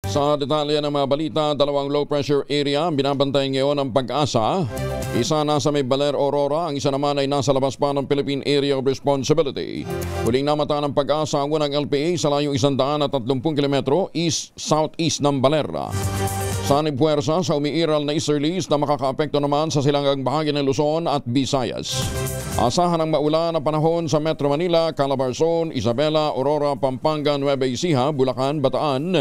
Sa detalye ng mga balita, dalawang low pressure area ang binabantay ngayon ng Pag-asa. Isa nasa may Baler, Aurora, ang isa naman ay nasa labas pa ng Philippine Area of Responsibility. Huling namata ng Pag-asa ang unang LPA sa layong 130 kilometro east-southeast ng Baler. Sanib puwersa sa umiiral na easterlies na makakaapekto naman sa silangang bahagi ng Luzon at Visayas. Asahan ng maulan na panahon sa Metro Manila, Calabarzon, Isabela, Aurora, Pampanga, Nueva Ecija, Bulacan, Bataan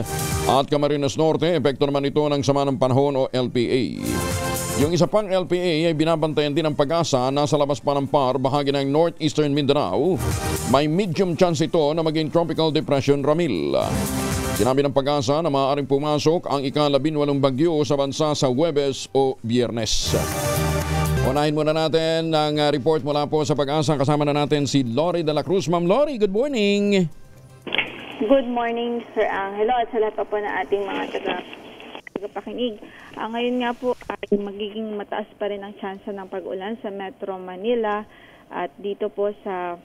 at Camarines Norte. Epekto naman ito ng sama ng panahon o LPA. Yung isa pang LPA ay binabantayan din ng Pag-asa nasa labas pa ng PAR, bahagi ng northeastern Mindanao. May medium chance ito na maging Tropical Depression Ramil. Sinabi ng Pag-asa na maaaring pumasok ang ika-18 bagyo sa bansa sa Huwebes o Biyernes. Unahin muna natin ang report mula po sa Pag-asa. Kasama na natin si Lori de la Cruz. Ma'am Lori, good morning. Good morning, Sir Angelo, at sa lahat pa po na ating mga tagapakinig. Ngayon nga po ay magiging mataas pa rin ang tsansa ng pag-ulan sa Metro Manila at dito po sa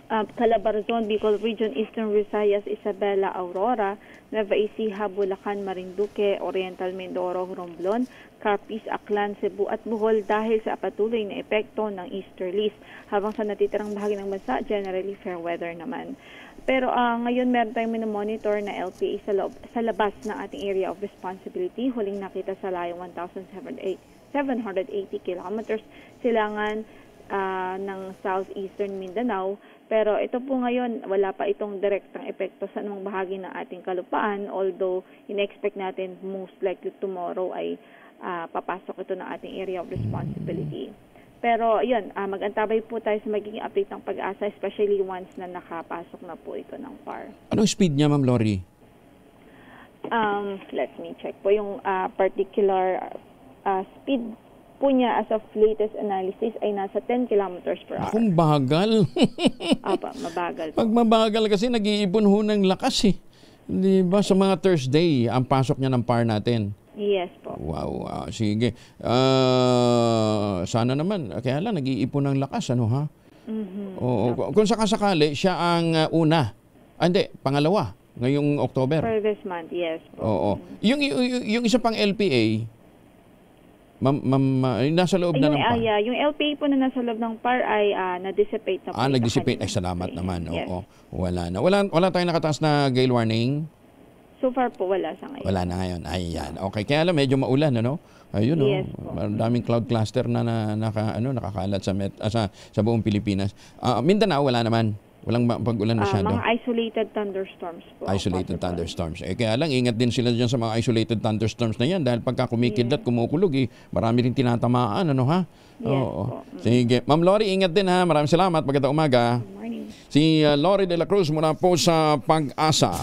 Calabarzon, Bicol Region, Eastern Visayas, Isabela, Aurora, Nueva Ecija, Bulacan, Marinduque, Oriental Mindoro, Romblon, Capiz, Aklan, Cebu at Bohol dahil sa patuloy na epekto ng easterlies. Habang sa natitirang bahagi ng bansa, generally fair weather naman. Pero ngayon meron tayong minomonitor na LPA sa labas ng ating area of responsibility. Huling nakita sa layong 1,780 kilometers silangan ng southeastern Mindanao. Pero ito po ngayon, wala pa itong direktang epekto sa anumang bahagi ng ating kalupaan. Although, in-expect natin most likely tomorrow ay papasok ito ng ating area of responsibility. Pero yun, mag-antabay po tayo sa magiging update ng Pag-asa, especially once na nakapasok na po ito ng PAR. Anong speed niya, Ma'am Lori? Let me check po yung particular speed po niya as of latest analysis ay nasa 10 kilometers per hour. Kung bagal. Apa, mabagal po. Pag mabagal kasi nag-iipon ho ng lakas eh. Di ba sa mga Thursday ang pasok niya ng PAR natin? Yes po. Wow, sige. Sana naman. Kaya lang nag-iipon ng lakas, ano ha? Oo. Kung sakasakali, siya ang una. Hindi, pangalawa. Ngayong October. For this month, yes po. Oo. Yung isa pang LPA, nasa loob na ng PAR. Yung LPA po na nasa loob ng PAR ay na-dissipate na po. Nag-dissipate. Ay, salamat naman. Yes. Oo. Wala na. Wala tayong nakataas na gale warning? So far po, wala sa ngayon. Wala na ngayon. Ayan. Okay. Kaya alam, medyo maulan, ano? Ayun, yes, daming cloud cluster na nakakalat sa buong Pilipinas. Mindanao, wala naman. Walang pag-ulan masyado. Mga isolated thunderstorms po. Isolated thunderstorms. Kaya lang, ingat din sila dyan sa mga isolated thunderstorms na yan dahil pagka kumikidlat, kumukulog, marami rin tinatamaan, ano ha? Yes, oo. Sige. Ma'am Lori, ingat din ha. Maraming salamat. Magandang umaga. Good morning. Si Lori de la Cruz mula po sa Pag-asa.